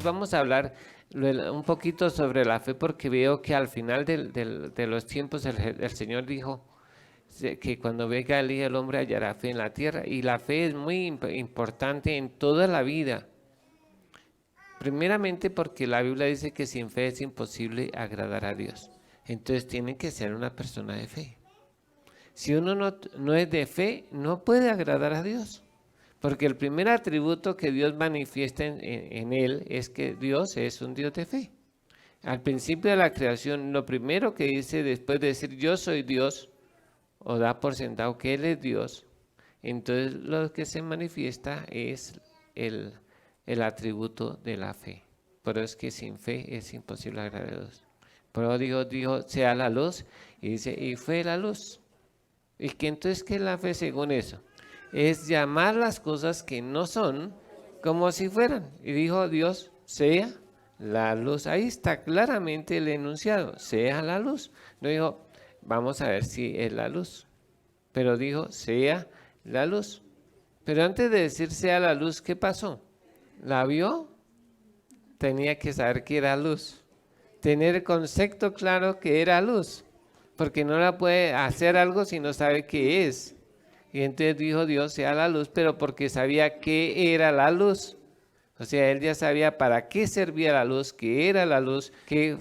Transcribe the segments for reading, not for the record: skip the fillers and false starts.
vamos a hablar un poquito sobre la fe porque veo que al final de los tiempos el Señor dijo que cuando venga el Hijo del Hombre hallará fe en la tierra, y la fe es muy importante en toda la vida. Primeramente porque la Biblia dice que sin fe es imposible agradar a Dios. Entonces tiene que ser una persona de fe. Si uno no es de fe, no puede agradar a Dios. Porque el primer atributo que Dios manifiesta en él es que Dios es un Dios de fe. Al principio de la creación, lo primero que dice después de decir yo soy Dios, o da por sentado que Él es Dios, entonces lo que se manifiesta es el atributo de la fe. Por eso es que sin fe es imposible agradar a Dios. Por eso dijo sea la luz, y dice, y fue la luz. Y que entonces, ¿qué es la fe según eso? Es llamar las cosas que no son como si fueran. Y dijo Dios, sea la luz. Ahí está claramente el enunciado, sea la luz. No dijo, vamos a ver si es la luz. Pero dijo, sea la luz. Pero antes de decir sea la luz, ¿qué pasó? ¿La vio? Tenía que saber que era luz. Tener el concepto claro que era luz. Porque no la puede hacer algo si no sabe qué es. Y entonces dijo Dios sea la luz, pero porque sabía qué era la luz. O sea, él ya sabía para qué servía la luz, qué era la luz, qué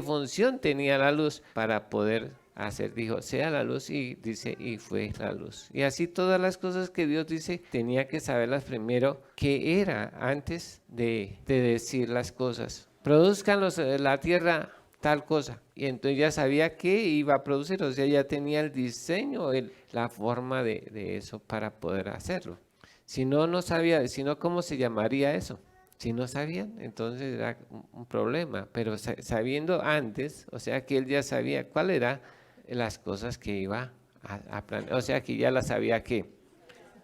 función tenía la luz para poder hacer. Dijo, sea la luz, y dice, y fue la luz. Y así todas las cosas que Dios dice, tenía que saberlas primero qué era antes de decir las cosas. Produzcan la tierra tal cosa, y entonces ya sabía qué iba a producir, o sea, ya tenía el diseño, la forma de eso para poder hacerlo. Si no, no sabía, si no, ¿cómo se llamaría eso? Si no sabían, entonces era un problema, pero sabiendo antes, o sea que él ya sabía cuál eran las cosas que iba a planear, o sea que ya las había que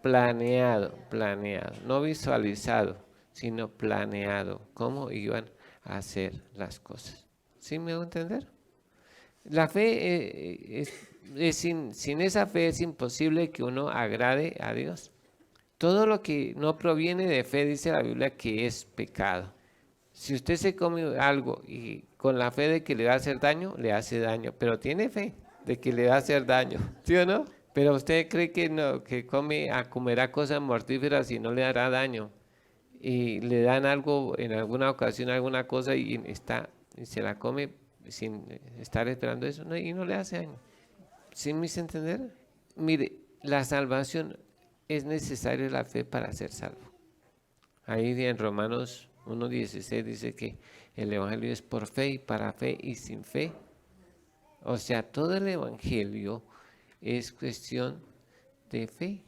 planeado, no visualizado, sino planeado, cómo iban a hacer las cosas. ¿Sí me hago entender? La fe sin esa fe es imposible que uno agrade a Dios. Todo lo que no proviene de fe, dice la Biblia, que es pecado. Si usted se come algo y con la fe de que le va a hacer daño, le hace daño, pero tiene fe de que le va a hacer daño, ¿sí o no? Pero usted cree que no, que comerá cosas mortíferas y no le hará daño, y le dan algo en alguna ocasión, alguna cosa, y se la come sin estar esperando eso, y no le hace daño. ¿Sí me hice entender? Mire, la salvación es necesaria la fe para ser salvo. Ahí en Romanos 1:16 dice que el evangelio es por fe y para fe y sin fe. O sea, todo el evangelio es cuestión de fe.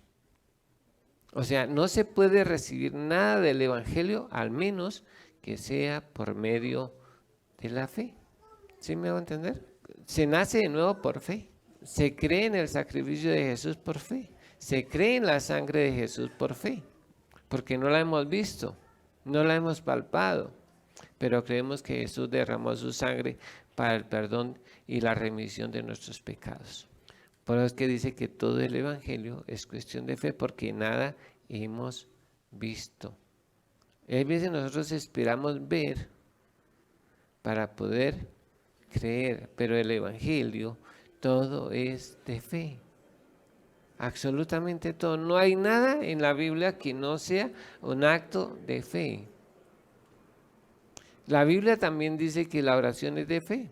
O sea, no se puede recibir nada del evangelio al menos que sea por medio de la fe. ¿Sí me hago entender? Se nace de nuevo por fe. Se cree en el sacrificio de Jesús por fe. Se cree en la sangre de Jesús por fe. Porque no la hemos visto, no la hemos palpado, pero creemos que Jesús derramó su sangre para el perdón y la remisión de nuestros pecados. Por eso es que dice que todo el evangelio es cuestión de fe, porque nada hemos visto. A veces nosotros esperamos ver para poder creer, pero el evangelio todo es de fe. Absolutamente todo. No hay nada en la Biblia que no sea un acto de fe. La Biblia también dice que la oración es de fe.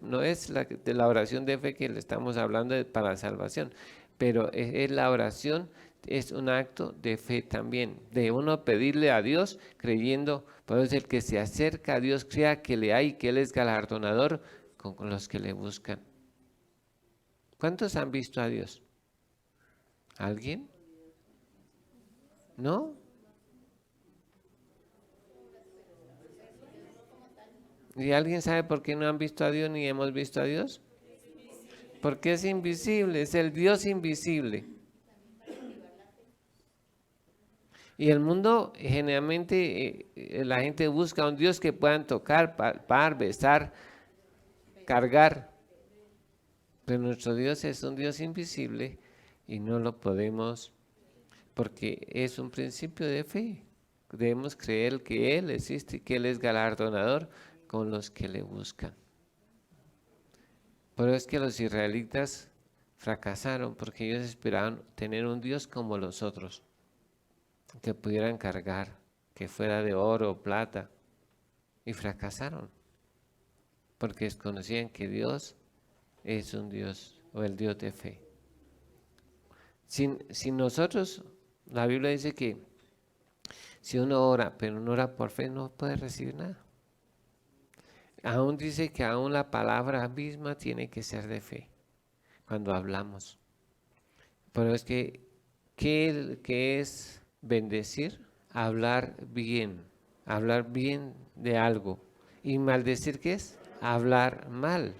No es de la oración de fe que le estamos hablando para la salvación, pero es la oración, es un acto de fe también, de uno pedirle a Dios creyendo. Por eso el que se acerca a Dios crea que le hay, que Él es galardonador con los que le buscan. ¿Cuántos han visto a Dios? ¿Alguien? ¿No? ¿Y alguien sabe por qué no han visto a Dios ni hemos visto a Dios? Porque es invisible, es el Dios invisible. Y el mundo generalmente la gente busca un Dios que puedan tocar, palpar, besar, cargar. Pero nuestro Dios es un Dios invisible y no lo podemos, porque es un principio de fe. debemos creer que Él existe y que Él es galardonador con los que le buscan. Por eso es que los israelitas fracasaron, porque ellos esperaban tener un Dios como los otros, que pudieran cargar, que fuera de oro o plata, y fracasaron, porque desconocían que Dios es un Dios, o el Dios de fe. Sin nosotros, la Biblia dice que si uno ora, pero no ora por fe, no puede recibir nada. Aún dice que aún la palabra misma tiene que ser de fe, cuando hablamos. Pero es que, ¿qué es bendecir? Hablar bien de algo. ¿Y maldecir qué es? Hablar mal.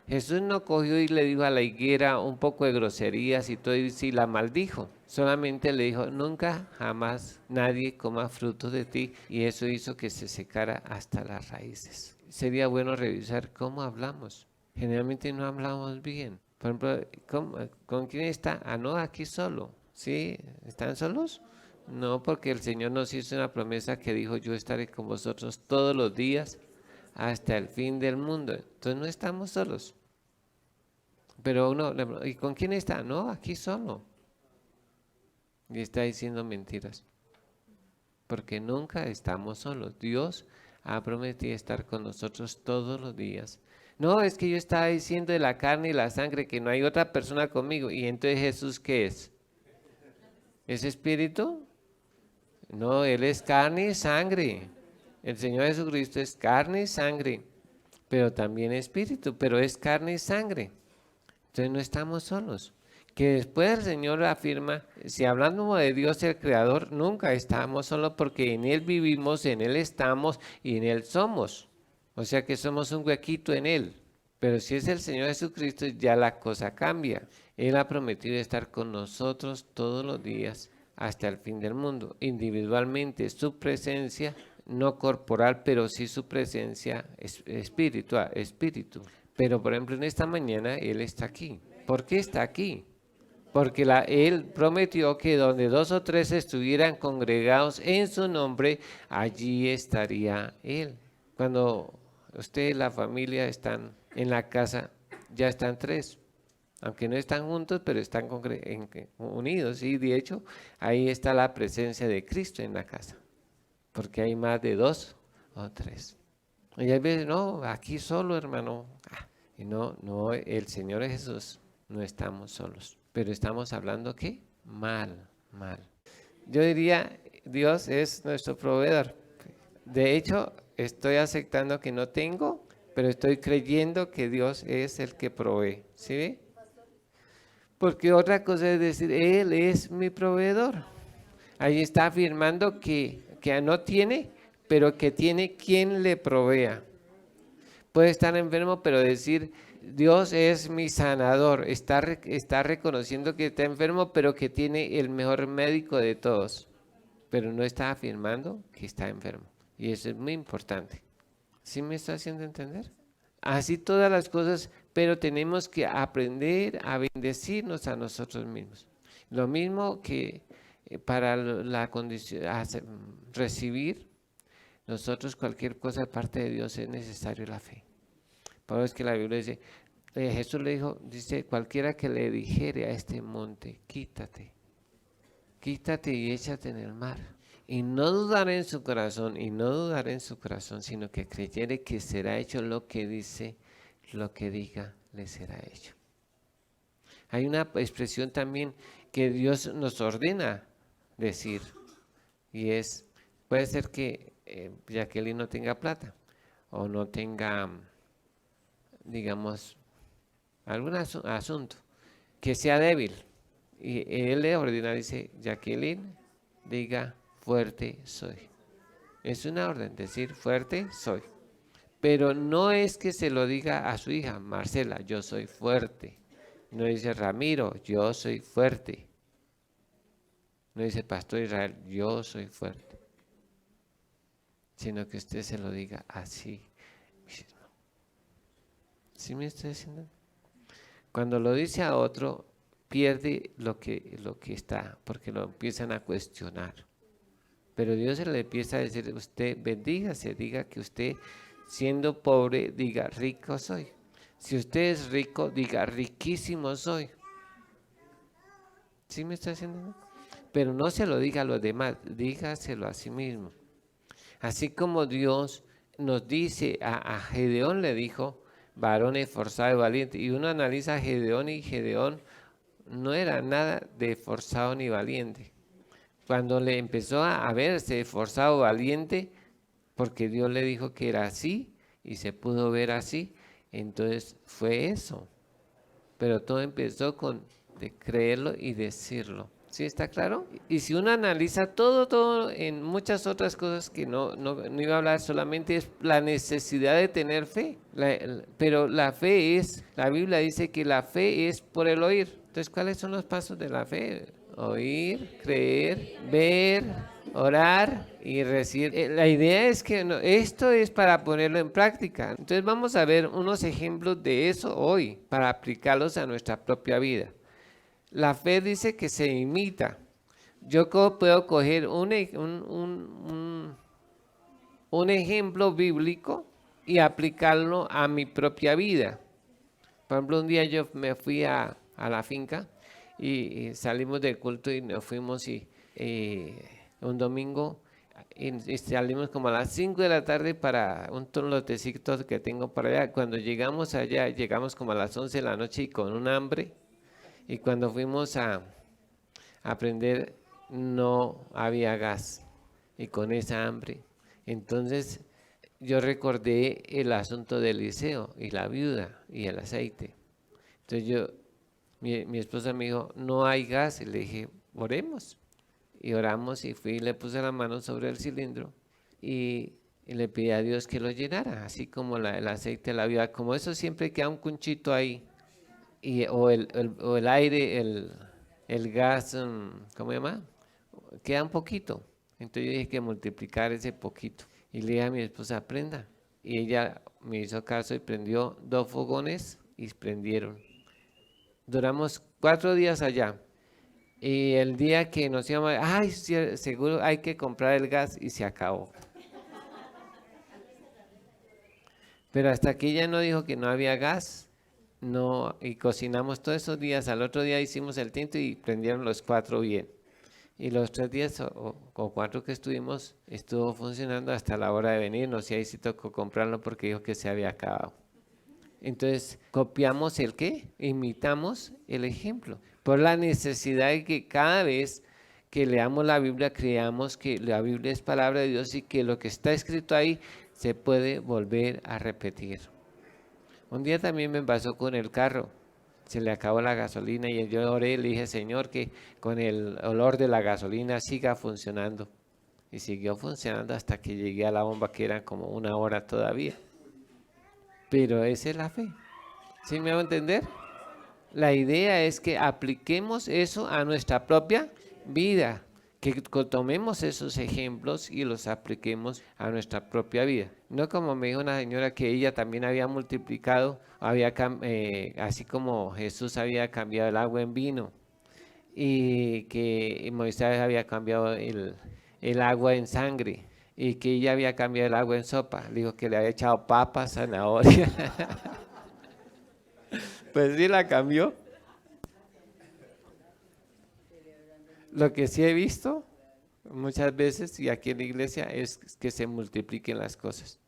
Jesús no cogió y le dijo a la higuera un poco de groserías y todo, y sí la maldijo. Solamente le dijo, nunca jamás nadie coma fruto de ti, y eso hizo que se secara hasta las raíces. Sería bueno revisar cómo hablamos. Generalmente no hablamos bien. Por ejemplo, ¿con quién está? Ah, no, aquí solo. ¿Sí? ¿Están solos? No, porque el Señor nos hizo una promesa que dijo, yo estaré con vosotros todos los días hasta el fin del mundo. Entonces no estamos solos. Pero uno, ¿y con quién está? No, aquí solo. Y está diciendo mentiras. Porque nunca estamos solos. Dios ha prometido estar con nosotros todos los días. No, es que yo estaba diciendo de la carne y la sangre que no hay otra persona conmigo. ¿Y entonces Jesús qué es? ¿Es espíritu? No, Él es carne y sangre. El Señor Jesucristo es carne y sangre, pero también espíritu, pero es carne y sangre. Entonces no estamos solos. Que después el Señor afirma, si hablamos de Dios el Creador, nunca estamos solos porque en Él vivimos, en Él estamos y en Él somos. O sea que somos un huequito en Él. Pero si es el Señor Jesucristo, ya la cosa cambia. Él ha prometido estar con nosotros todos los días hasta el fin del mundo. Individualmente, su presencia, no corporal, pero sí su presencia espiritual, espíritu. Pero por ejemplo, en esta mañana Él está aquí. ¿Por qué está aquí? Porque Él prometió que donde 2 o 3 estuvieran congregados en su nombre, allí estaría Él. Cuando usted y la familia están en la casa, ya están 3. Aunque no están juntos, pero están unidos. Y de hecho, ahí está la presencia de Cristo en la casa. Porque hay más de 2 o 3. Y hay veces, no, aquí solo, hermano. Y no, el Señor Jesús, no estamos solos. Pero estamos hablando, ¿qué? Mal. Yo diría, Dios es nuestro proveedor. De hecho, estoy aceptando que no tengo, pero estoy creyendo que Dios es el que provee. ¿Sí ve? Porque otra cosa es decir, Él es mi proveedor. Ahí está afirmando que no tiene, pero que tiene quien le provea. Puede estar enfermo, pero decir, Dios es mi sanador. Está reconociendo que está enfermo, pero que tiene el mejor médico de todos. Pero no está afirmando que está enfermo. Y eso es muy importante. ¿Sí me está haciendo entender? Así todas las cosas, pero tenemos que aprender a bendecirnos a nosotros mismos. Lo mismo que para la condición, recibir nosotros cualquier cosa de parte de Dios es necesario la fe. Por eso es que la Biblia dice, Jesús le dijo, dice, cualquiera que le dijere a este monte, quítate y échate en el mar. Y no dudará en su corazón, sino que creyere que será hecho lo que dice, lo que diga, le será hecho. Hay una expresión también que Dios nos ordena decir, y es, puede ser que Jacqueline no tenga plata, o no tenga, digamos, algún asunto, que sea débil. Y Él le ordena, dice, Jacqueline, diga, fuerte soy. Es una orden, decir fuerte soy. Pero no es que se lo diga a su hija, Marcela, yo soy fuerte. No dice Ramiro, yo soy fuerte. No dice Pastor Israel, yo soy fuerte. Sino que usted se lo diga así mismo. ¿Sí me estoy diciendo? Cuando lo dice a otro, pierde lo que está, porque lo empiezan a cuestionar. Pero Dios se le empieza a decir, usted bendígase, diga que usted siendo pobre, diga rico soy. Si usted es rico, diga riquísimo soy. ¿Sí me está haciendo? Pero no se lo diga a los demás, dígaselo a sí mismo. Así como Dios nos dice, a Gedeón le dijo, varón esforzado y valiente. Y uno analiza a Gedeón y Gedeón no era nada de esforzado ni valiente. Cuando le empezó a verse esforzado, valiente, porque Dios le dijo que era así y se pudo ver así, entonces fue eso. Pero todo empezó con de creerlo y decirlo. ¿Sí está claro? Y si uno analiza todo en muchas otras cosas que no iba a hablar, solamente es la necesidad de tener fe. Pero la fe es, la Biblia dice que la fe es por el oír. Entonces, ¿cuáles son los pasos de la fe? Oír, creer, ver, orar y recibir. La idea es que esto es para ponerlo en práctica. Entonces vamos a ver unos ejemplos de eso hoy para aplicarlos a nuestra propia vida. La fe dice que se imita. Yo puedo coger un ejemplo bíblico y aplicarlo a mi propia vida. Por ejemplo, un día yo me fui a la finca y salimos del culto y nos fuimos un domingo y salimos como a las 5 de la tarde para un lotecito que tengo para allá. Cuando llegamos allá, llegamos como a las 11 de la noche y con un hambre. Y cuando fuimos a aprender no había gas y con esa hambre. Entonces yo recordé el asunto del Eliseo y la viuda y el aceite. Entonces mi esposa me dijo, no hay gas. Y le dije, oremos. Y oramos y fui y le puse la mano sobre el cilindro y le pedí a Dios que lo llenara, así como el aceite de la viuda. Como eso siempre queda un cunchito ahí. O el aire, el gas, ¿cómo se llama? Queda un poquito. Entonces yo dije que multiplicar ese poquito. Y le dije a mi esposa, aprenda. Y ella me hizo caso y prendió 2 fogones y prendieron. Duramos 4 días allá. Y el día que nos íbamos, ay, seguro hay que comprar el gas y se acabó. Pero hasta que ella no dijo que no había gas, no, y cocinamos todos esos días. Al otro día hicimos el tinto y prendieron los 4 bien. Y los 3 días o 4 que estuvimos, estuvo funcionando hasta la hora de venirnos. Y ahí sí tocó comprarlo porque dijo que se había acabado. Entonces, copiamos el qué, imitamos el ejemplo. Por la necesidad de que cada vez que leamos la Biblia, creamos que la Biblia es palabra de Dios y que lo que está escrito ahí se puede volver a repetir. Un día también me pasó con el carro, se le acabó la gasolina y yo oré y le dije, Señor, que con el olor de la gasolina siga funcionando. Y siguió funcionando hasta que llegué a la bomba, que era como 1 hora todavía. Pero esa es la fe. ¿Sí me hago entender? La idea es que apliquemos eso a nuestra propia vida, que tomemos esos ejemplos y los apliquemos a nuestra propia vida. No como me dijo una señora que ella también había multiplicado, así como Jesús había cambiado el agua en vino y que Moisés había cambiado el agua en sangre y que ella había cambiado el agua en sopa. Le dijo que le había echado papas, zanahoria. Pues sí la cambió. Lo que sí he visto muchas veces y aquí en la iglesia es que se multipliquen las cosas.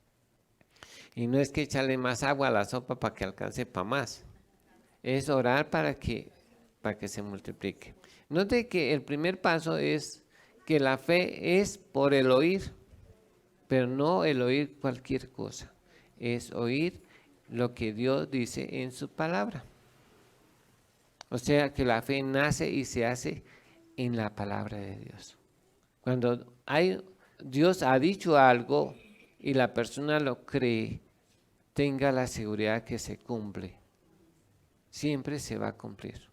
Y no es que echarle más agua a la sopa para que alcance para más. Es orar para que se multiplique. Note que el primer paso es que la fe es por el oír, pero no el oír cualquier cosa. Es oír lo que Dios dice en su palabra. O sea que la fe nace y se hace en la palabra de Dios. Cuando Dios ha dicho algo y la persona lo cree, tenga la seguridad que se cumple. Siempre se va a cumplir.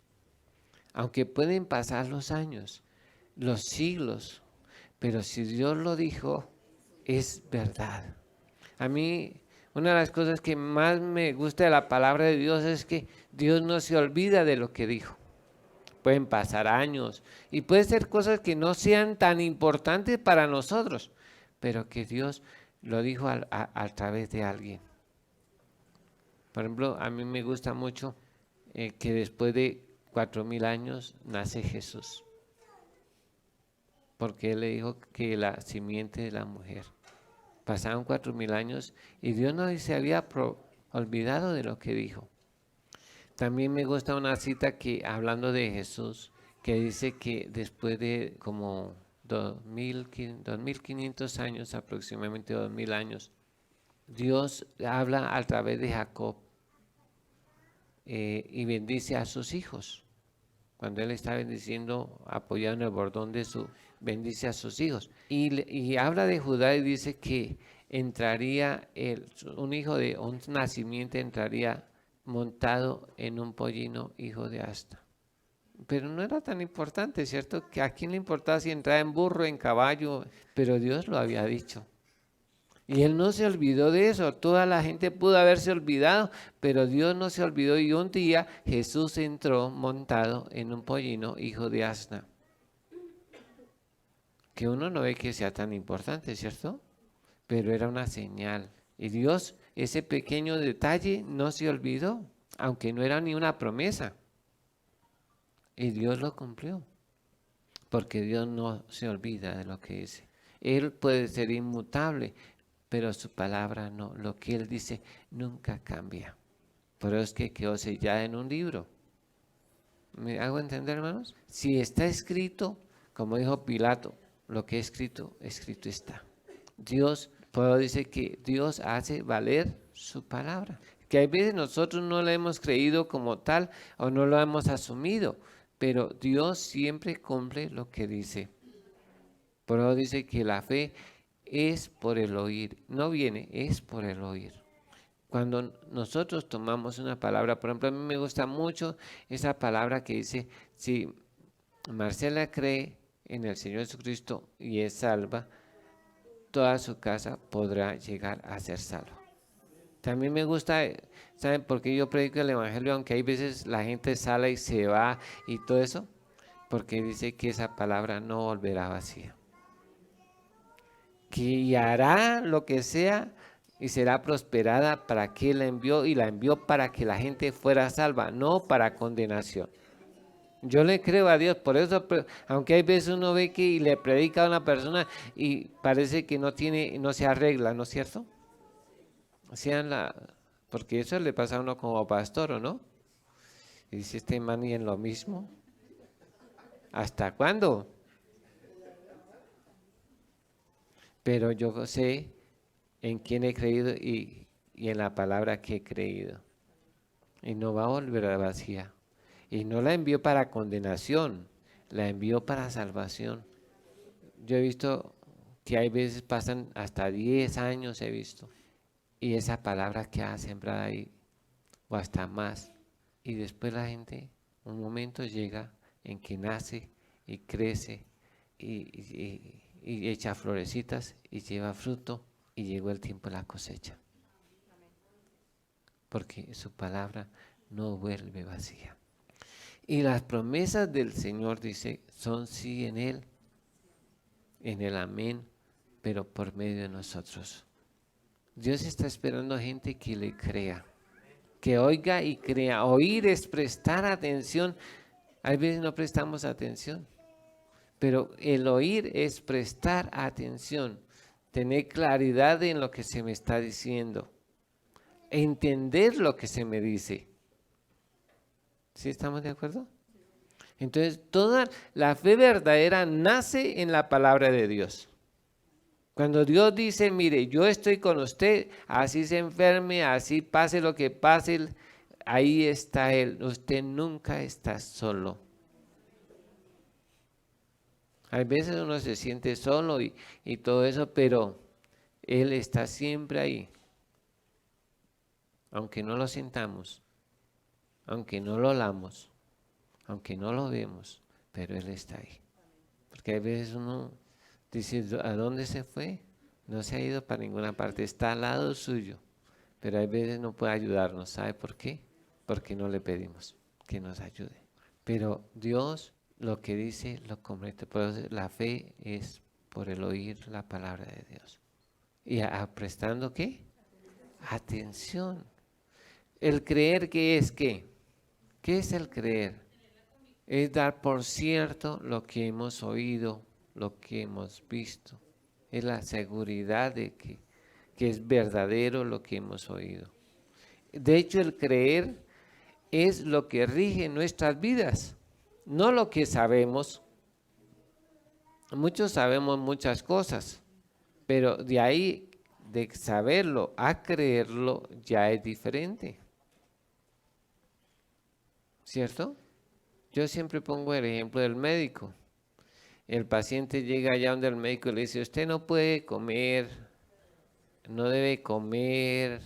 Aunque pueden pasar los años, los siglos, pero si Dios lo dijo, es verdad. A mí, una de las cosas que más me gusta de la palabra de Dios es que Dios no se olvida de lo que dijo. pueden pasar años y puede ser cosas que no sean tan importantes para nosotros, pero que Dios lo dijo a través de alguien. Por ejemplo, a mí me gusta mucho que después de 4000 años nace Jesús, porque Él le dijo que la simiente de la mujer. Pasaron 4000 años y Dios no se había olvidado de lo que dijo. También me gusta una cita que, hablando de Jesús, que dice que después de como 2500 años, aproximadamente 2000 años, Dios habla a través de Jacob y bendice a sus hijos. Cuando él está bendiciendo, apoyado en el bordón de su, bendice a sus hijos. Y habla de Judá y dice que entraría, un hijo de un nacimiento entraría montado en un pollino, hijo de asta. Pero no era tan importante, ¿cierto? Que a quién le importaba si entraba en burro, en caballo, pero Dios lo había dicho. Y él no se olvidó de eso. Toda la gente pudo haberse olvidado, pero Dios no se olvidó. Y un día Jesús entró montado en un pollino, hijo de asna. Que uno no ve que sea tan importante, ¿cierto? Pero era una señal. Y Dios, ese pequeño detalle, no se olvidó, aunque no era ni una promesa. Y Dios lo cumplió, porque Dios no se olvida de lo que dice. Él puede ser inmutable, pero su palabra no. Lo que Él dice nunca cambia. Por eso es que quedó sellada en un libro. ¿Me hago entender, hermanos? Si está escrito, como dijo Pilato, lo que es escrito, escrito está. Dios, por eso dice que Dios hace valer su palabra. Que hay veces nosotros no la hemos creído como tal o no lo hemos asumido, pero Dios siempre cumple lo que dice. Por eso dice que la fe es por el oír, no viene, es por el oír. Cuando nosotros tomamos una palabra, por ejemplo, a mí me gusta mucho esa palabra que dice, si Marcela cree en el Señor Jesucristo y es salva, toda su casa podrá llegar a ser salva. También me gusta, ¿saben por qué yo predico el Evangelio? Aunque hay veces la gente sale y se va y todo eso, porque dice que esa palabra no volverá vacía. Que hará lo que sea y será prosperada para que la envió, y la envió para que la gente fuera salva, no para condenación. Yo le creo a Dios, por eso, aunque hay veces uno ve que y le predica a una persona y parece que no se arregla, ¿no es cierto? Porque eso le pasa a uno como pastor, ¿o no? Y dice, este man y en lo mismo. ¿Hasta cuándo? Pero yo sé en quién he creído y en la palabra que he creído. Y no va a volver a vacía. Y no la envió para condenación, la envió para salvación. Yo he visto que hay veces pasan hasta 10 años, he visto. Y esa palabra queda sembrada ahí, o hasta más. Y después la gente, un momento llega en que nace y crece y echa florecitas y lleva fruto y llegó el tiempo de la cosecha. Porque su palabra no vuelve vacía. Y las promesas del Señor, dice, son sí en el amén, pero por medio de nosotros. Dios está esperando gente que le crea, que oiga y crea. Oír es prestar atención. A veces no prestamos atención, pero el oír es prestar atención, tener claridad en lo que se me está diciendo, entender lo que se me dice. ¿Sí estamos de acuerdo? Entonces, toda la fe verdadera nace en la palabra de Dios. Cuando Dios dice, mire, yo estoy con usted, así se enferme, así pase lo que pase, ahí está Él. Usted nunca está solo. Hay veces uno se siente solo y todo eso, pero Él está siempre ahí. Aunque no lo sintamos, aunque no lo olamos, aunque no lo vemos, pero Él está ahí. Porque hay veces uno dice, ¿a dónde se fue? No se ha ido para ninguna parte, está al lado suyo. Pero hay veces no puede ayudarnos. ¿Sabe por qué? Porque no le pedimos que nos ayude. Pero Dios lo que dice lo convierte. Por eso la fe es por el oír la palabra de Dios. ¿Y prestando qué? Atención. ¿El creer qué es qué? ¿Qué es el creer? Es dar por cierto lo que hemos oído, lo que hemos visto. Es la seguridad de que es verdadero lo que hemos oído. De hecho, el creer es lo que rige nuestras vidas, no lo que sabemos. Muchos sabemos muchas cosas, pero de ahí, de saberlo a creerlo, ya es diferente. ¿Cierto? Yo siempre pongo el ejemplo del médico. El paciente llega allá donde el médico le dice, usted no puede comer, no debe comer,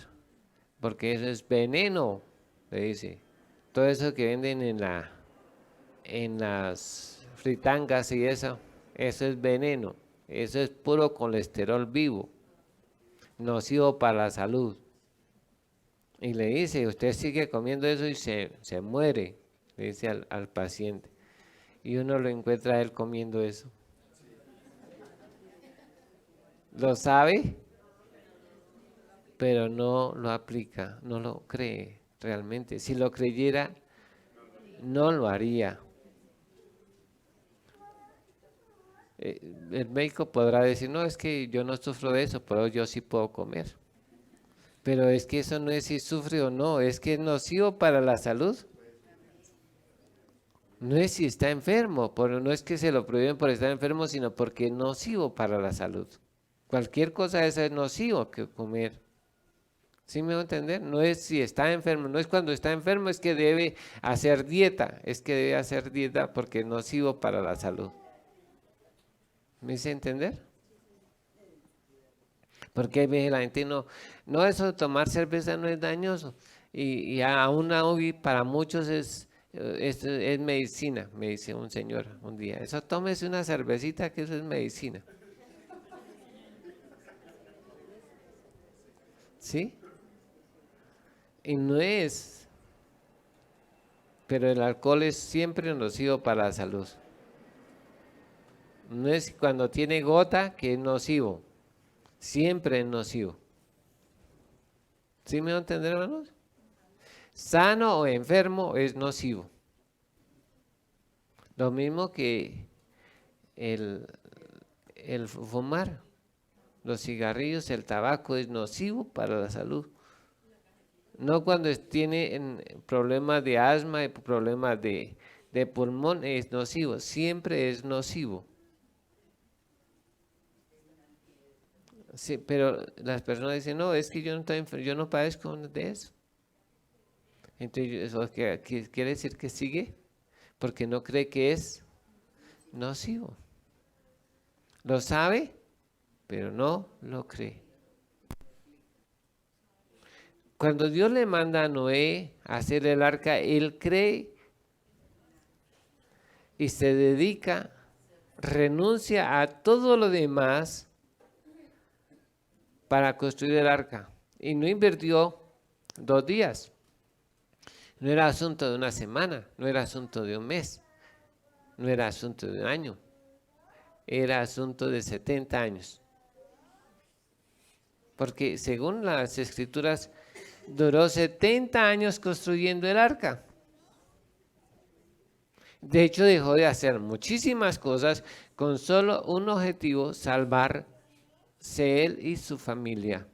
porque eso es veneno, le dice. Todo eso que venden en las fritangas y eso es veneno. Eso es puro colesterol vivo, nocivo para la salud. Y le dice, usted sigue comiendo eso y se muere, le dice al paciente. Y uno lo encuentra a él comiendo eso. Lo sabe, pero no lo aplica, no lo cree realmente. Si lo creyera, no lo haría. El médico podrá decir, no, es que yo no sufro de eso, pero yo sí puedo comer. Pero es que eso no es si sufre o no, es que es nocivo para la salud. No es si está enfermo, pero no es que se lo prohíben por estar enfermo, sino porque es nocivo para la salud. Cualquier cosa de esa es nocivo que comer. ¿Sí me va a entender? No es si está enfermo, no es cuando está enfermo, es que debe hacer dieta, es que debe hacer dieta porque es nocivo para la salud. ¿Me hice entender? Porque hay veces la gente no, eso de tomar cerveza no es dañoso. Y aún hoy para muchos es medicina, me dice un señor un día. Eso tómese una cervecita que eso es medicina. ¿Sí? Y no es, pero el alcohol es siempre nocivo para la salud. No es cuando tiene gota que es nocivo, siempre es nocivo. ¿Sí me van a entender, hermanos? Sano o enfermo es nocivo. Lo mismo que el, el fumar, los cigarrillos, el tabaco es nocivo para la salud. No cuando tiene problemas de asma, problemas de pulmón es nocivo, siempre es nocivo. Sí, pero las personas dicen, no, es que yo no estoy yo no padezco de eso. Entonces, ¿eso quiere decir que sigue? Porque no cree que es nocivo. Lo sabe, pero no lo cree. Cuando Dios le manda a Noé a hacer el arca, él cree y se dedica, renuncia a todo lo demás para construir el arca. Y no invirtió 2 días. No era asunto de una semana, no era asunto de un mes, no era asunto de un año, era asunto de 70 años. Porque según las escrituras, duró 70 años construyendo el arca. De hecho, dejó de hacer muchísimas cosas con solo un objetivo: salvarse él y su familia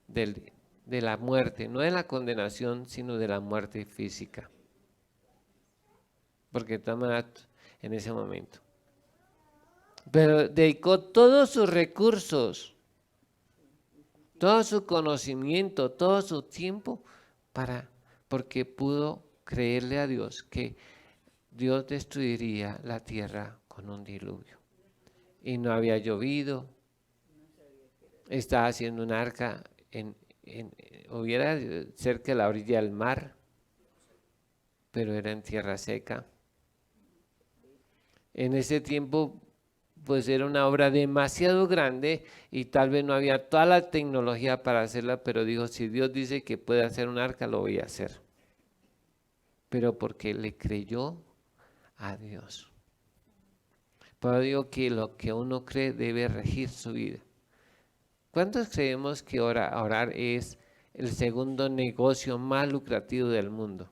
de la muerte, no de la condenación, sino de la muerte física. Porque estaban en ese momento. Pero dedicó todos sus recursos, todo su conocimiento, todo su tiempo porque pudo creerle a Dios que Dios destruiría la tierra con un diluvio. Y no había llovido. Estaba haciendo un arca hubiera cerca de la orilla del mar, pero era en tierra seca. En ese tiempo, pues era una obra demasiado grande y tal vez no había toda la tecnología para hacerla, pero dijo, si Dios dice que puede hacer un arca, lo voy a hacer. Pero porque le creyó a Dios. Pero digo que lo que uno cree debe regir su vida. ¿Cuántos creemos que orar es el segundo negocio más lucrativo del mundo?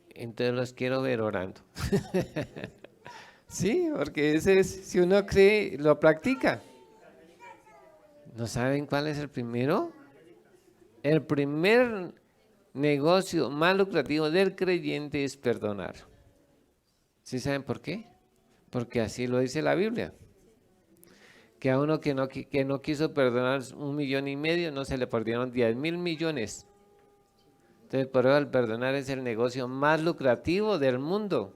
Entonces los quiero ver orando. Sí, porque ese es, si uno cree, lo practica. ¿No saben cuál es el primero? El primer negocio más lucrativo del creyente es perdonar. ¿Sí saben por qué? Porque así lo dice la Biblia. Que a uno que no quiso perdonar 1,5 millones, no se le perdieron 10,000 millones. Entonces, por eso el perdonar es el negocio más lucrativo del mundo.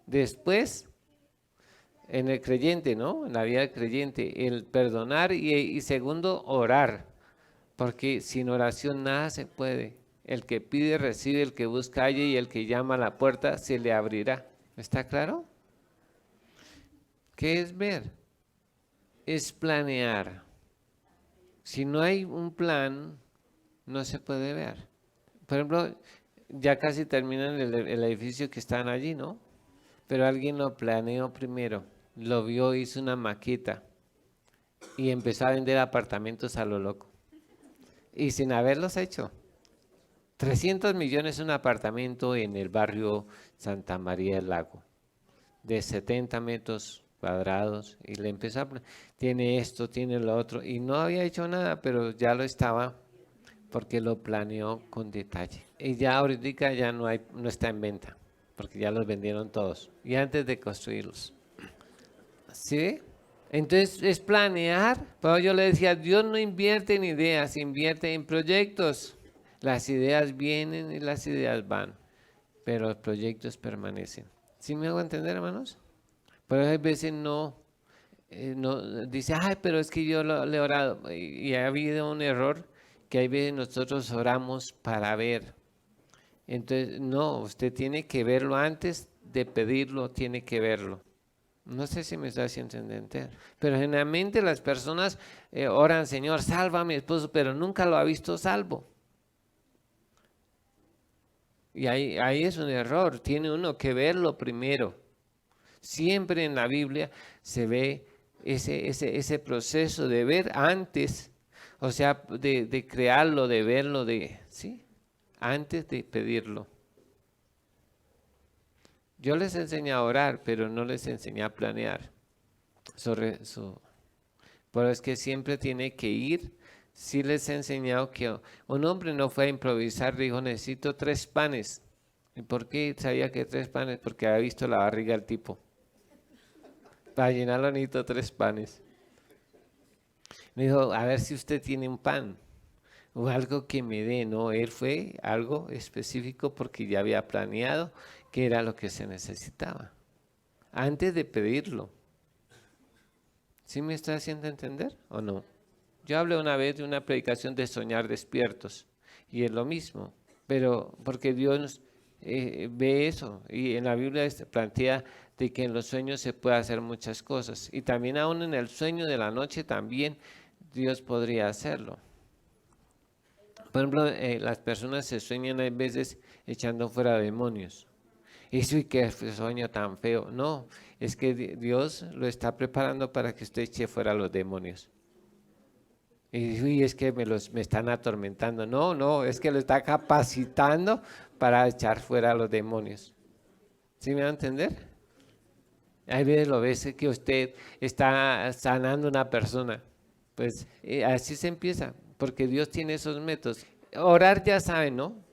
Después, en el creyente, ¿no? En la vida del creyente, el perdonar y segundo, orar. Porque sin oración nada se puede. El que pide, recibe, el que busca, halla y el que llama a la puerta se le abrirá. ¿Está claro? ¿Qué es ver? Es planear. Si no hay un plan, no se puede ver. Por ejemplo, ya casi terminan el edificio que están allí, ¿no? Pero alguien lo planeó primero, lo vio, hizo una maqueta y empezó a vender apartamentos a lo loco. Y sin haberlos hecho. 300 millones un apartamento en el barrio Santa María del Lago, de 70 metros cuadrados, y le empezó a, tiene esto, tiene lo otro, y no había hecho nada, pero ya lo estaba, porque lo planeó con detalle. Y ya ahorita ya no está en venta, porque ya los vendieron todos, y antes de construirlos. ¿Sí? Entonces es planear, pero yo le decía, Dios no invierte en ideas, invierte en proyectos. Las ideas vienen y las ideas van, pero los proyectos permanecen. ¿Sí me hago entender, hermanos? Pero a veces no dice, ay, pero es que yo le he orado. Y ha habido un error que hay veces nosotros oramos para ver. Entonces, no, usted tiene que verlo antes de pedirlo, tiene que verlo. No sé si me está haciendo entender. Pero generalmente las personas oran, Señor, salva a mi esposo, pero nunca lo ha visto salvo. Y ahí es un error, tiene uno que verlo primero. Siempre en la Biblia se ve ese proceso de ver antes, o sea, de crearlo, de verlo, ¿sí? Antes de pedirlo. Yo les enseñé a orar, pero no les enseñé a planear. Pero es que siempre tiene que ir. Sí les he enseñado que un hombre no fue a improvisar, dijo, necesito 3 panes. ¿Y por qué sabía que 3 panes? Porque había visto la barriga del tipo. Para llenarlo necesito 3 panes. Me dijo, a ver si usted tiene un pan o algo que me dé. No, él fue algo específico porque ya había planeado que era lo que se necesitaba. Antes de pedirlo. ¿Sí me está haciendo entender o no? Yo hablé una vez de una predicación de soñar despiertos y es lo mismo, pero porque Dios ve eso y en la Biblia plantea de que en los sueños se puede hacer muchas cosas y también aún en el sueño de la noche también Dios podría hacerlo. Por ejemplo, las personas se sueñan a veces echando fuera demonios. Eso y qué sueño tan feo. No, es que Dios lo está preparando para que usted eche fuera los demonios. Y es que me están atormentando. No, es que lo está capacitando para echar fuera a los demonios. ¿Sí me va a entender? Hay veces lo ves que usted está sanando a una persona. Pues así se empieza, porque Dios tiene esos métodos. Orar ya saben, ¿no?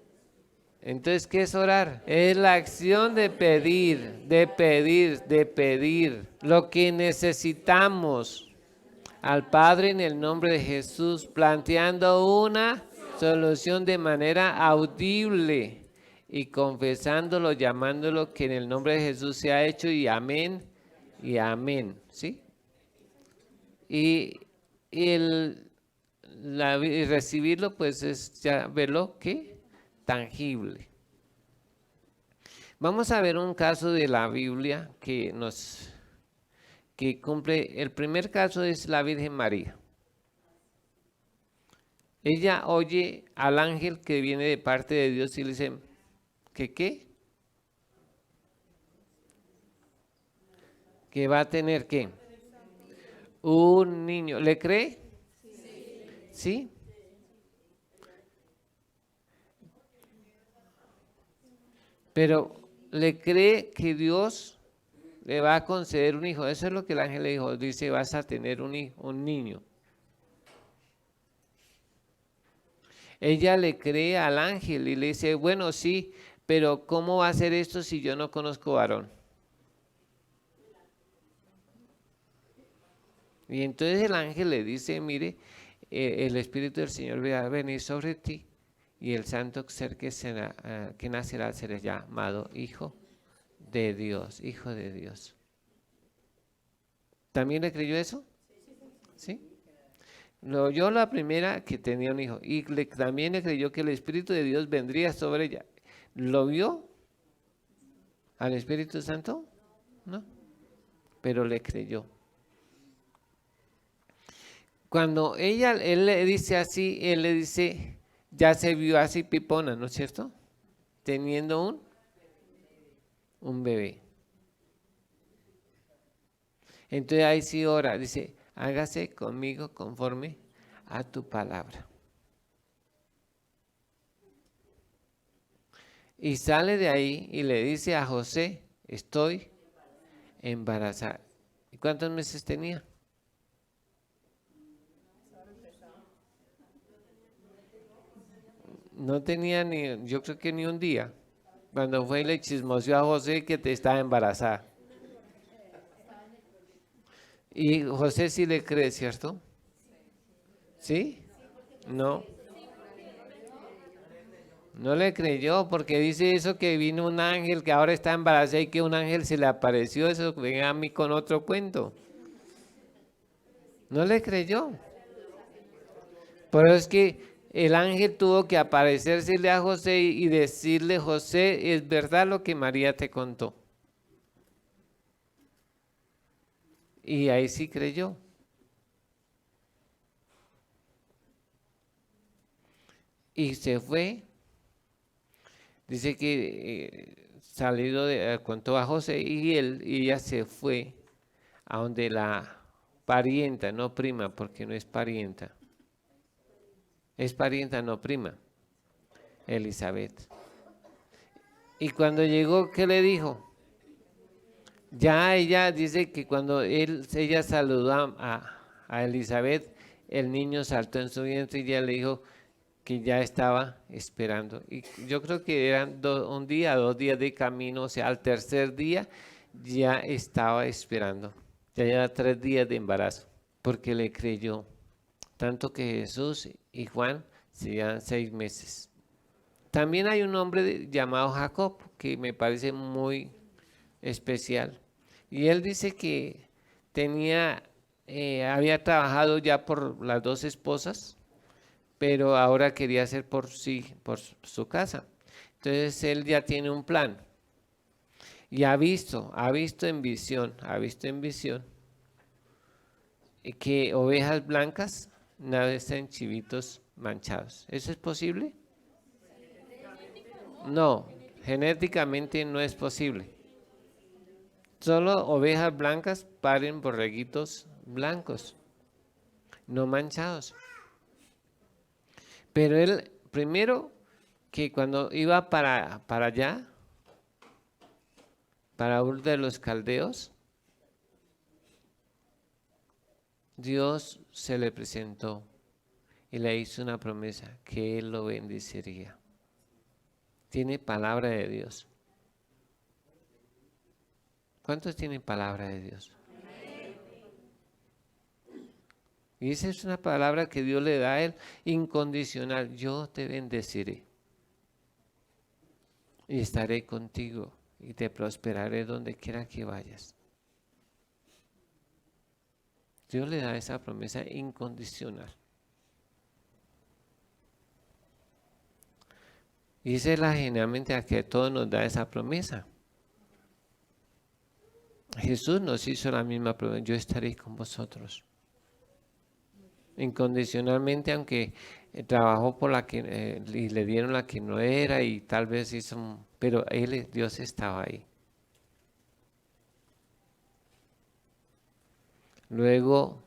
Entonces, ¿qué es orar? Es la acción de pedir, de pedir, de pedir lo que necesitamos al Padre en el nombre de Jesús, planteando una solución de manera audible y confesándolo, llamándolo que en el nombre de Jesús se ha hecho y amén, ¿sí? Y y recibirlo pues es ya verlo que tangible. Vamos a ver un caso de la Biblia que cumple. El primer caso es la Virgen María. Ella oye al ángel que viene de parte de Dios y le dice, ¿qué qué? que va a tener ¿qué? Un niño. ¿Le cree? ¿Sí? Pero le cree que Dios le va a conceder un hijo. Eso es lo que el ángel le dijo. Dice, vas a tener un hijo, un niño. Ella le cree al ángel y le dice, bueno, sí, pero ¿cómo va a ser esto si yo no conozco varón? Y entonces el ángel le dice, mire, el Espíritu del Señor va a venir sobre ti y el santo ser que nacerá será llamado Hijo de Dios, Hijo de Dios. ¿También le creyó eso? ¿Sí? Lo oyó la primera que tenía un hijo y también le creyó que el Espíritu de Dios vendría sobre ella. ¿Lo vio al Espíritu Santo? No, pero le creyó. Cuando él le dice así, él le dice, ya se vio así pipona, ¿no es cierto? Teniendo un bebé. Entonces ahí sí ora, dice, hágase conmigo conforme a tu palabra. Y sale de ahí y le dice a José, estoy embarazada. ¿Y cuántos meses tenía? No tenía ni, yo creo que ni un día. Cuando fue y le chismoseó a José que te estaba embarazada. Y José sí le cree, ¿cierto? ¿Sí? No. No le creyó porque dice eso que vino un ángel que ahora está embarazada y que un ángel se le apareció. Eso venga a mí con otro cuento. No le creyó. Pero es que el ángel tuvo que aparecérsele a José y decirle, José, es verdad lo que María te contó. Y ahí sí creyó. Y se fue. Dice que salido contó a José y ella se fue a donde la parienta, no prima, porque no es parienta. Es parienta, no prima, Elizabeth. Y cuando llegó, ¿qué le dijo? Ya ella dice que cuando ella saludó a Elizabeth, el niño saltó en su vientre y ya le dijo que ya estaba esperando. Y yo creo que eran un día, 2 días de camino, o sea, al tercer día ya estaba esperando. Ya lleva 3 días de embarazo, porque le creyó. Tanto que Jesús y Juan se llevan 6 meses. También hay un hombre llamado Jacob, que me parece muy especial. Y él dice que había trabajado ya por las 2 esposas, pero ahora quería hacer por sí, por su casa. Entonces él ya tiene un plan y ha visto en visión que ovejas blancas nacen chivitos manchados. ¿Eso es posible? No, genéticamente no es posible. Solo ovejas blancas paren borreguitos blancos, no manchados. Pero él, primero, que cuando iba para allá, para Ur de los Caldeos, Dios se le presentó y le hizo una promesa que él lo bendeciría. Tiene palabra de Dios. ¿Cuántos tienen palabra de Dios? Y esa es una palabra que Dios le da a él incondicional. Yo te bendeciré y estaré contigo y te prosperaré donde quiera que vayas. Dios le da esa promesa incondicional. Y esa es la generalmente a que todos nos da esa promesa. Jesús nos hizo la misma promesa, yo estaré con vosotros. Incondicionalmente, aunque trabajó por la que y le dieron la que no era y tal vez hizo, pero Dios estaba ahí. Luego,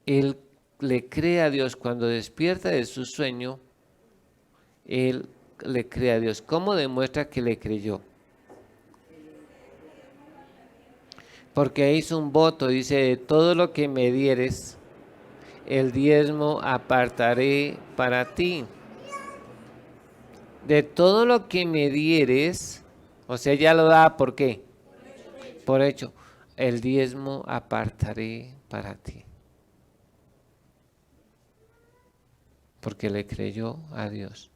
él le cree a Dios cuando despierta de su sueño, él le cree a Dios. ¿Cómo demuestra que le creyó? Porque hizo un voto, dice, de todo lo que me dieres, el diezmo apartaré para ti. De todo lo que me dieres, o sea, ya lo da, ¿por qué? Por hecho, el diezmo apartaré para ti. Porque le creyó a Dios.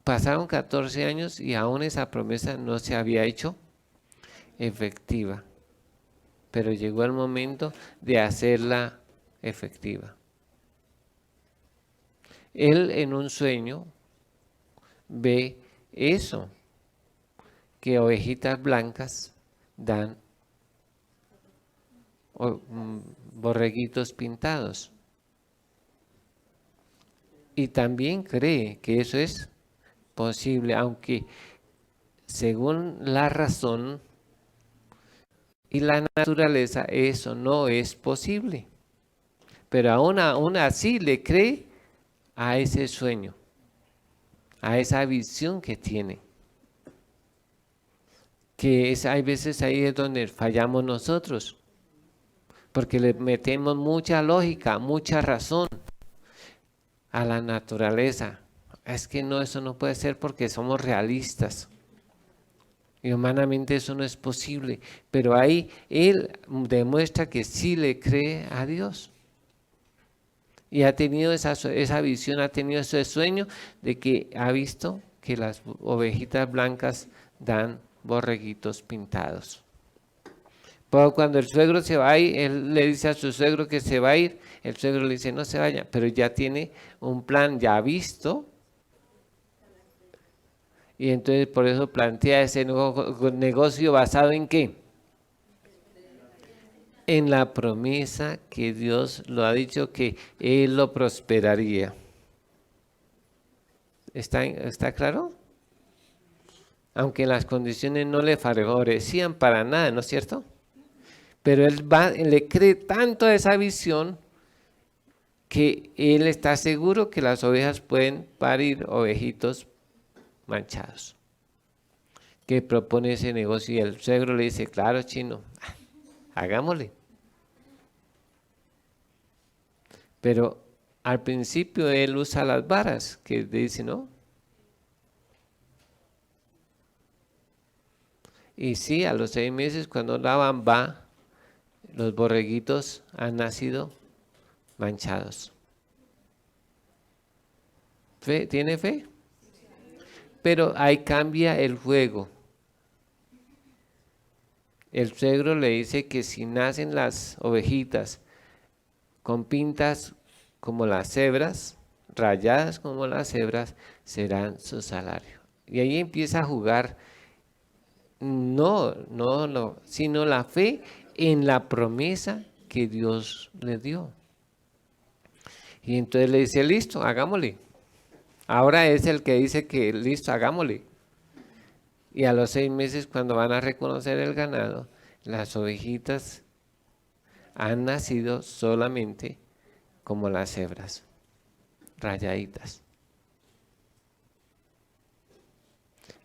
Pasaron 14 años y aún esa promesa no se había hecho efectiva. Pero llegó el momento de hacerla efectiva. Él en un sueño ve eso, que ovejitas blancas dan borreguitos pintados. Y también cree que eso es posible, aunque según la razón y la naturaleza eso no es posible. Pero aún así le cree a ese sueño, a esa visión que tiene. Que hay veces ahí es donde fallamos nosotros, porque le metemos mucha lógica, mucha razón a la naturaleza. Es que no, eso no puede ser porque somos realistas. Y humanamente eso no es posible. Pero ahí él demuestra que sí le cree a Dios. Y ha tenido esa visión, ha tenido ese sueño de que ha visto que las ovejitas blancas dan borreguitos pintados. Pero cuando el suegro se va a ir, él le dice a su suegro que se va a ir, el suegro le dice no se vaya, pero ya tiene un plan ya visto. Y entonces por eso plantea ese negocio basado en ¿qué? En la promesa que Dios lo ha dicho que Él lo prosperaría. ¿Está claro? Aunque las condiciones no le favorecían para nada, ¿no es cierto? Pero él le cree tanto a esa visión que él está seguro que las ovejas pueden parir ovejitos manchados. Que propone ese negocio y el suegro le dice, claro, chino, hagámosle. Pero al principio él usa las varas, que dice, ¿no? Y sí, a los 6 meses cuando Labán va, los borreguitos han nacido manchados. ¿Fe? ¿Tiene fe? Pero ahí cambia el juego. El suegro le dice que si nacen las ovejitas con pintas como las cebras, rayadas como las cebras, serán su salario. Y ahí empieza a jugar no, sino la fe en la promesa que Dios le dio. Y entonces le dice, listo, hagámosle. Ahora es el que dice que listo, hagámosle. Y a los 6 meses cuando van a reconocer el ganado, las ovejitas han nacido solamente como las cebras, rayaditas.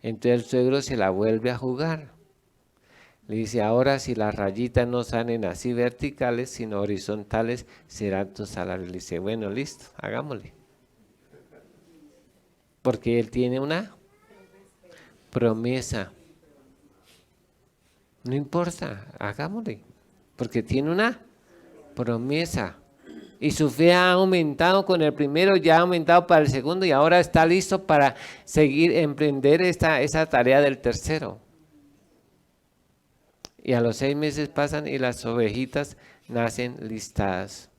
Entonces el suegro se la vuelve a jugar. Le dice, ahora si las rayitas no salen así verticales, sino horizontales, será tu salario. Le dice, bueno, listo, hagámosle. Porque él tiene una promesa. No importa, hagámosle. Porque tiene una promesa. Y su fe ha aumentado con el primero, ya ha aumentado para el segundo y ahora está listo para seguir, emprender esa tarea del tercero. Y a los 6 meses pasan y las ovejitas nacen listadas.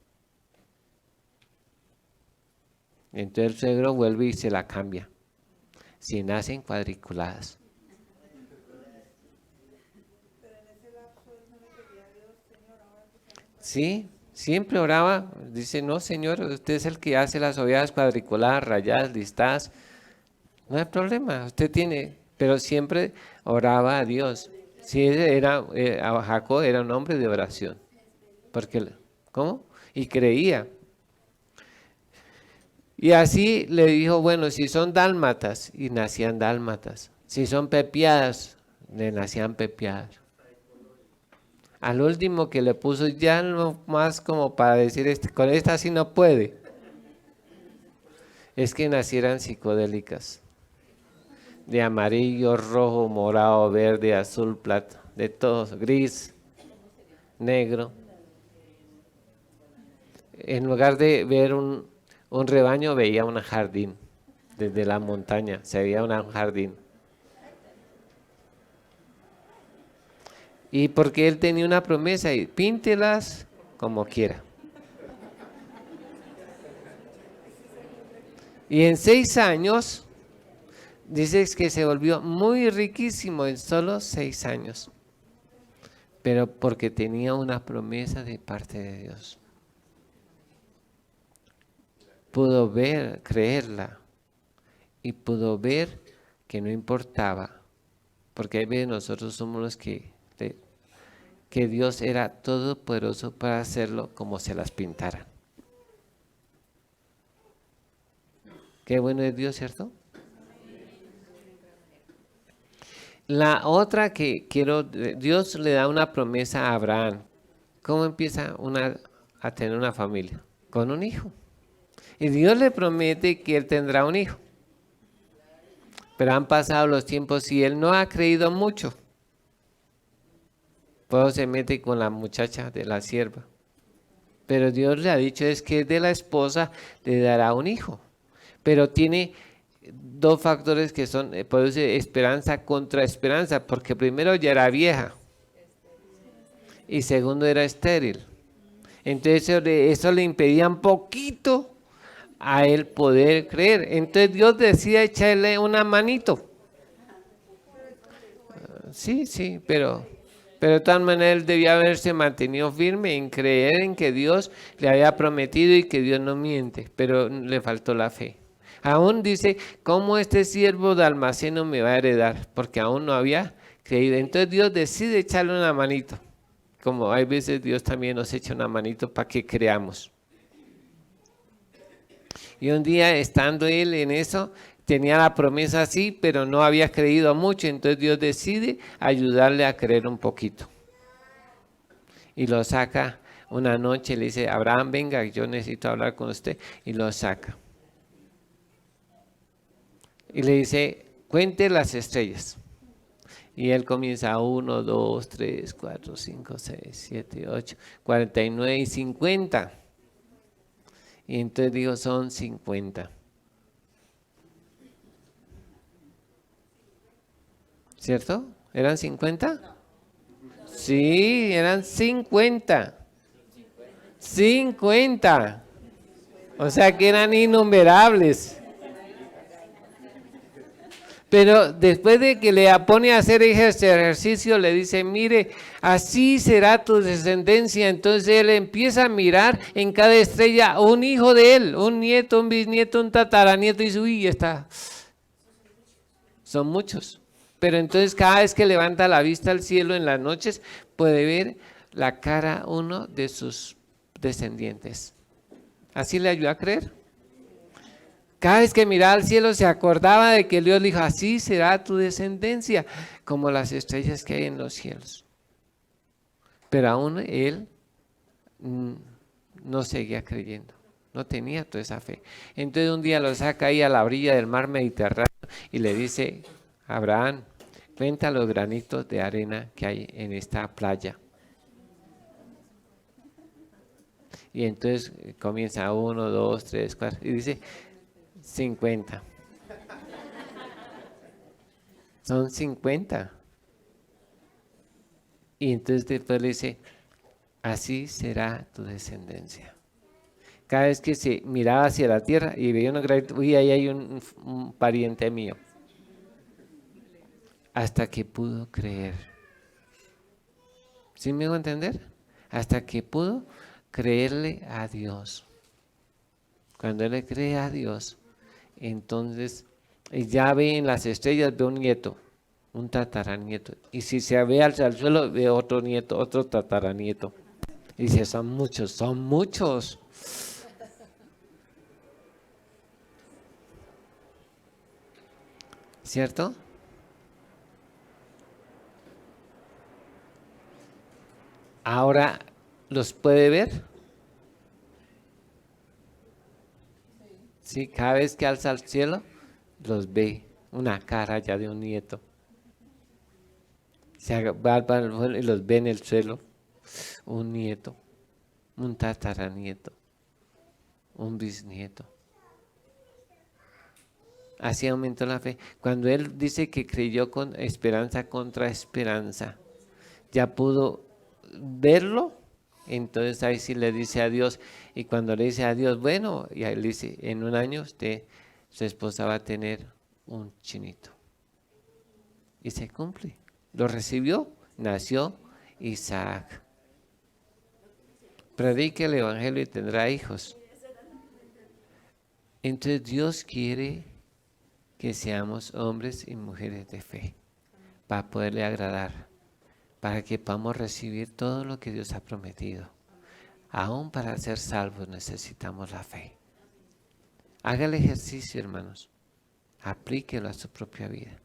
Entonces el suegro vuelve y se la cambia. Si nacen cuadriculadas. Sí, siempre oraba. Dice, no señor, usted es el que hace las ovejas cuadriculadas, rayadas, listadas. No hay problema, usted tiene, pero siempre oraba a Dios. Sí, Jacob era un hombre de oración. Porque, ¿cómo? Y creía. Y así le dijo, bueno, si son dálmatas, y nacían dálmatas. Si son pepiadas, le nacían pepiadas. Al último que le puso ya no más como para decir, con esta sí no puede, es que nacieran psicodélicas. De amarillo, rojo, morado, verde, azul, plata, de todos, gris, negro. En lugar de ver un rebaño, veía un jardín. Desde la montaña se veía un jardín. Y porque él tenía una promesa, y píntelas como quiera. Y en 6 años, dices que se volvió muy riquísimo en solo 6 años. Pero porque tenía una promesa de parte de Dios. Pudo ver, creerla, y pudo ver que no importaba, porque hay veces nosotros somos los que Dios era todopoderoso para hacerlo como se las pintara. Qué bueno es Dios, ¿cierto? La otra que quiero, Dios le da una promesa a Abraham. ¿Cómo empieza a tener una familia? Con un hijo. Y Dios le promete que él tendrá un hijo. Pero han pasado los tiempos y él no ha creído mucho. Pues se mete con la muchacha de la sierva. Pero Dios le ha dicho es que de la esposa le dará un hijo. Pero tiene 2 factores que son, por eso esperanza contra esperanza, porque primero ya era vieja y segundo era estéril. Entonces eso le impedía un poquito a él poder creer. Entonces Dios decide echarle una manito. Sí, pero de tal manera él debía haberse mantenido firme en creer en que Dios le había prometido y que Dios no miente, pero le faltó la fe. Aún dice, ¿cómo este siervo de almaceno me va a heredar? Porque aún no había creído. Entonces Dios decide echarle una manito. Como hay veces Dios también nos echa una manito para que creamos. Y un día estando él en eso, tenía la promesa así, pero no había creído mucho. Entonces Dios decide ayudarle a creer un poquito. Y lo saca una noche, le dice, Abraham, venga, yo necesito hablar con usted. Y lo saca. Y le dice, cuente las estrellas. Y él comienza 1, 2, 3, 4, 5, 6, 7, 8, 49 y 50. Y entonces digo, son 50. ¿Cierto? ¿Eran 50? Sí, eran 50. 50. O sea que eran innumerables. Pero después de que le pone a hacer ese ejercicio, le dice, mire, así será tu descendencia. Entonces él empieza a mirar en cada estrella un hijo de él, un nieto, un bisnieto, un tataranieto, y dice, uy, está. Son muchos. Pero entonces cada vez que levanta la vista al cielo en las noches, puede ver la cara uno de sus descendientes. Así le ayuda a creer. Cada vez que miraba al cielo se acordaba de que Dios le dijo, así será tu descendencia, como las estrellas que hay en los cielos. Pero aún él no seguía creyendo, no tenía toda esa fe. Entonces un día lo saca ahí a la orilla del mar Mediterráneo y le dice, Abraham, cuenta los granitos de arena que hay en esta playa. Y entonces comienza 1, 2, 3, 4 y dice 50. Son 50. Y entonces después le dice, así será tu descendencia. Cada vez que se miraba hacia la tierra y veía unos granitos, uy, ahí hay un pariente mío. Hasta que pudo creer. ¿Sí me hago entender? Hasta que pudo creerle a Dios. Cuando él le cree a Dios, entonces ya ve en las estrellas, ve un nieto, un tataranieto. Y si se ve al suelo, ve otro nieto, otro tataranieto. Y dice, son muchos, son muchos. ¿Cierto? Ahora, ¿los puede ver? Sí, cada vez que alza al cielo, los ve. Una cara ya de un nieto. Va al suelo y los ve en el suelo. Un nieto, un tataranieto, un bisnieto. Así aumentó la fe. Cuando él dice que creyó con esperanza contra esperanza, ya pudo verlo, entonces ahí sí le dice a Dios. Y cuando le dice a Dios, bueno, y ahí le dice, en un año su esposa va a tener un chinito. Y se cumple. Lo recibió, nació Isaac. Predique el evangelio y tendrá hijos. Entonces Dios quiere que seamos hombres y mujeres de fe para poderle agradar, para que podamos recibir todo lo que Dios ha prometido. Aún para ser salvos necesitamos la fe. Haga el ejercicio, hermanos. Aplíquelo a su propia vida.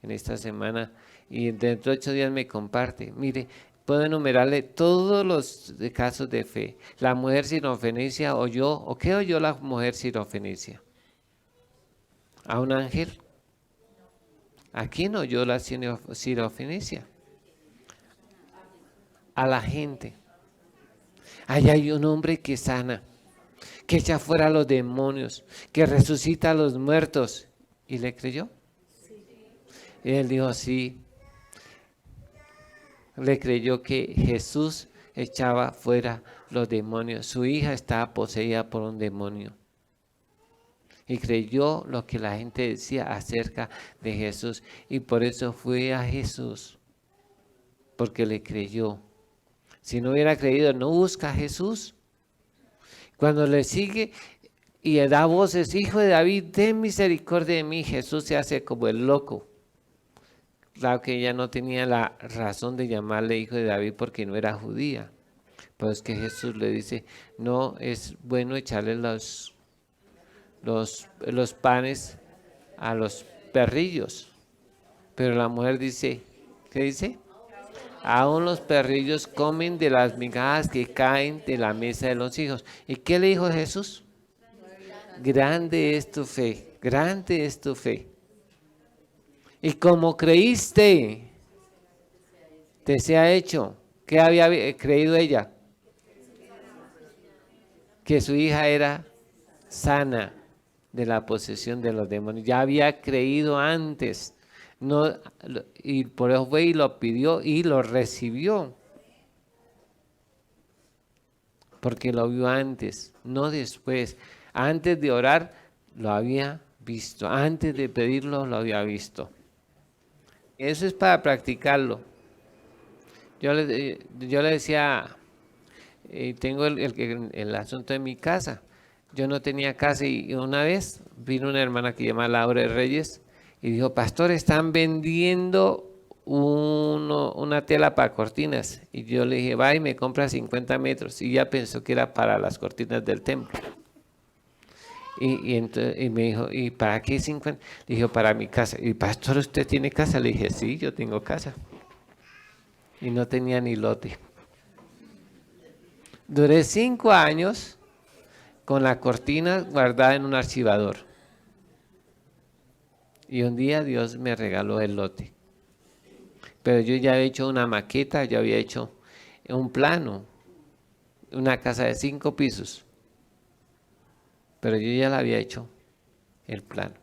En esta semana y dentro de 8 días me comparte. Mire, puedo enumerarle todos los casos de fe. La mujer sirofenicia oyó, ¿o qué oyó la mujer sirofenicia? ¿A un ángel? ¿A quién oyó la sirofenicia? A la gente. Allá hay un hombre que sana, que echa fuera a los demonios, que resucita a los muertos. ¿Y le creyó? Y él dijo, sí. Le creyó que Jesús echaba fuera los demonios. Su hija estaba poseída por un demonio. Y creyó lo que la gente decía acerca de Jesús. Y por eso fue a Jesús. Porque le creyó. Si no hubiera creído, no busca a Jesús. Cuando le sigue y da voces, hijo de David, ten misericordia de mí. Jesús se hace como el loco. Claro que ella no tenía la razón de llamarle hijo de David porque no era judía. Pero es que Jesús le dice, no es bueno echarle los panes a los perrillos. Pero la mujer dice, ¿qué dice? Aún los perrillos comen de las migajas que caen de la mesa de los hijos. ¿Y qué le dijo Jesús? Grande es tu fe, grande es tu fe. Y como creíste, te sea hecho. ¿Qué había creído ella? Que su hija era sana de la posesión de los demonios. Ya había creído antes. No, y por eso fue y lo pidió y lo recibió. Porque lo vio antes, no después. Antes de orar, lo había visto. Antes de pedirlo, lo había visto. Eso es para practicarlo. Yo le decía, tengo el asunto de mi casa. Yo no tenía casa y una vez vino una hermana que se llama Laura de Reyes y dijo, pastor, están vendiendo una tela para cortinas. Y yo le dije, va y me compra 50 metros. Y ya pensó que era para las cortinas del templo. Y me dijo, ¿y para qué 50? Le dije, para mi casa. Y pastor, ¿usted tiene casa? Le dije, sí, yo tengo casa. Y no tenía ni lote. Duré 5 años con la cortina guardada en un archivador. Y un día Dios me regaló el lote. Pero yo ya había hecho una maqueta, yo había hecho un plano, una casa de 5 pisos. Pero yo ya la había hecho, el plano.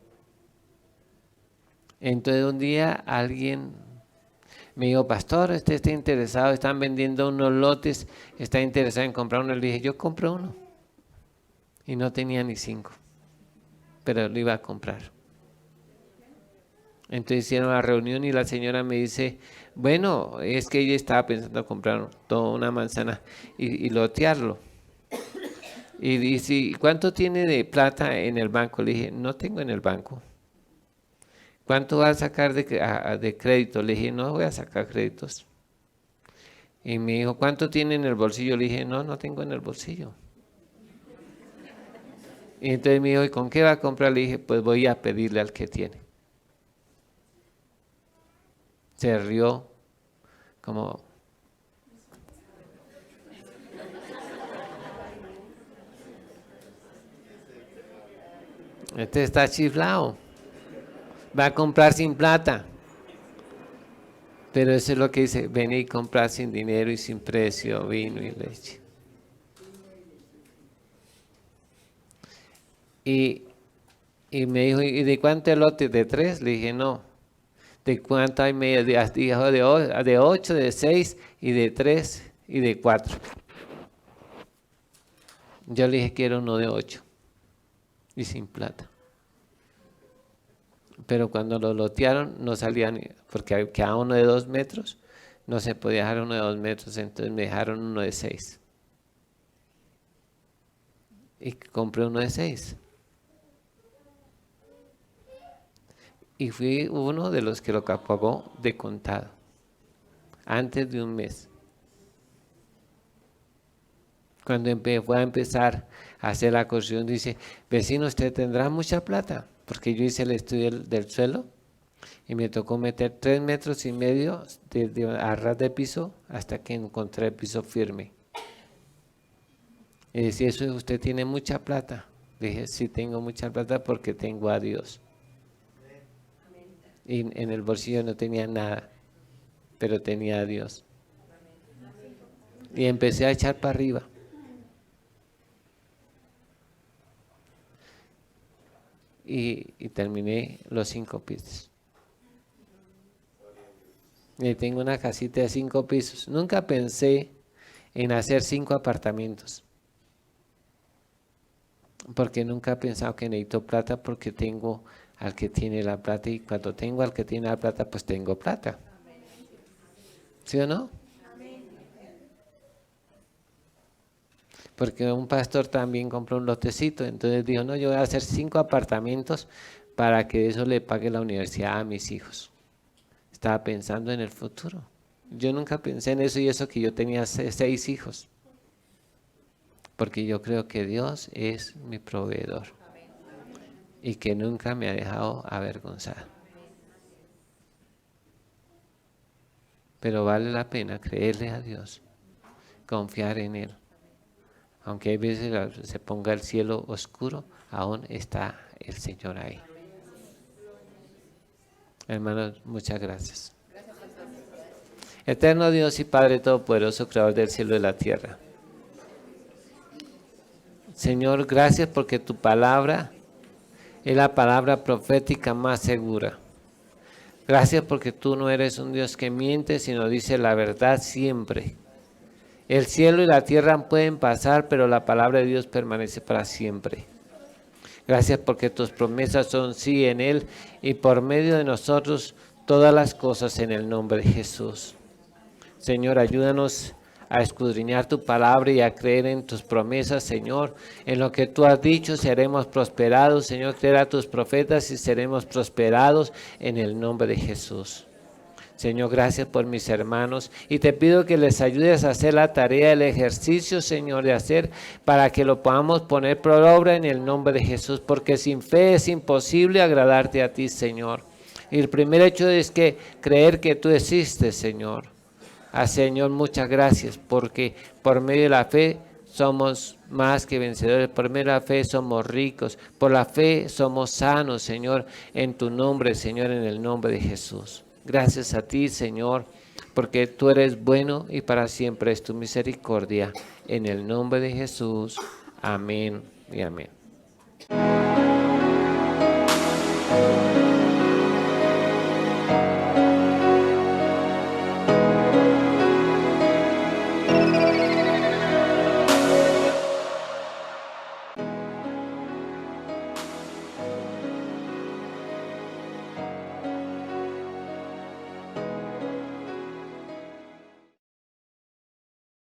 Entonces un día alguien me dijo, pastor, usted está interesado, están vendiendo unos lotes, está interesado en comprar uno. Le dije, yo compro uno. Y no tenía ni 5, pero lo iba a comprar. Entonces hicieron la reunión y la señora me dice, bueno, es que ella estaba pensando comprar toda una manzana y lotearlo. Y dice, ¿cuánto tiene de plata en el banco? Le dije, no tengo en el banco. ¿cuánto vas a sacar de crédito? Le dije, no voy a sacar créditos. Y me dijo, ¿cuánto tiene en el bolsillo? Le dije, no tengo en el bolsillo. Y entonces me dijo, ¿y con qué va a comprar? Le dije, pues voy a pedirle al que tiene. Se rió como... Este está chiflado. Va a comprar sin plata. Pero eso es lo que dice, vení y comprar sin dinero y sin precio, vino y leche. Y me dijo, ¿y de cuánto el lote? ¿De 3? Le dije, no. ¿De cuánto hay medio? Dijo, de 8, de 6 y de 3 y de 4. Yo le dije, quiero uno de 8 y sin plata. Pero cuando lo lotearon no salían, porque quedaba uno de 2 metros, no se podía dejar uno de 2 metros, entonces me dejaron uno de 6. Y compré uno de 6. Y fui uno de los que lo pagó de contado, antes de un mes. Cuando fue a empezar a hacer la construcción, dice, vecino, ¿usted tendrá mucha plata? Porque yo hice el estudio del suelo y me tocó meter 3,5 metros de a ras de piso hasta que encontré el piso firme. Y decía, ¿eso usted tiene mucha plata? Dije, sí, tengo mucha plata porque tengo a Dios. Y en el bolsillo no tenía nada, pero tenía a Dios. Y empecé a echar para arriba. Y terminé los 5 pisos. Y tengo una casita de 5 pisos. Nunca pensé en hacer 5 apartamentos. Porque nunca he pensado que necesito plata porque tengo al que tiene la plata. Y cuando tengo al que tiene la plata, pues tengo plata. ¿Sí o no? Porque un pastor también compró un lotecito, entonces dijo, no, yo voy a hacer 5 apartamentos para que eso le pague la universidad a mis hijos. Estaba pensando en el futuro. Yo nunca pensé en eso y eso que yo tenía 6 hijos. Porque yo creo que Dios es mi proveedor y que nunca me ha dejado avergonzar. Pero vale la pena creerle a Dios, confiar en Él. Aunque hay veces se ponga el cielo oscuro, aún está el Señor ahí. Hermanos, muchas gracias. Eterno Dios y Padre Todopoderoso, Creador del cielo y de la tierra. Señor, gracias porque tu palabra es la palabra profética más segura. Gracias porque tú no eres un Dios que miente, sino dice la verdad siempre. El cielo y la tierra pueden pasar, pero la palabra de Dios permanece para siempre. Gracias porque tus promesas son sí en Él y por medio de nosotros todas las cosas en el nombre de Jesús. Señor, ayúdanos a escudriñar tu palabra y a creer en tus promesas, Señor. En lo que tú has dicho seremos prosperados, Señor. Creer a tus profetas y seremos prosperados en el nombre de Jesús. Señor, gracias por mis hermanos y te pido que les ayudes a hacer la tarea, el ejercicio, Señor, de hacer para que lo podamos poner por obra en el nombre de Jesús, porque sin fe es imposible agradarte a ti, Señor. Y el primer hecho es que creer que tú existes, Señor. Señor, muchas gracias, porque por medio de la fe somos más que vencedores, por medio de la fe somos ricos, por la fe somos sanos, Señor, en tu nombre, Señor, en el nombre de Jesús. Gracias a ti, Señor, porque tú eres bueno y para siempre es tu misericordia. En el nombre de Jesús. Amén y amén.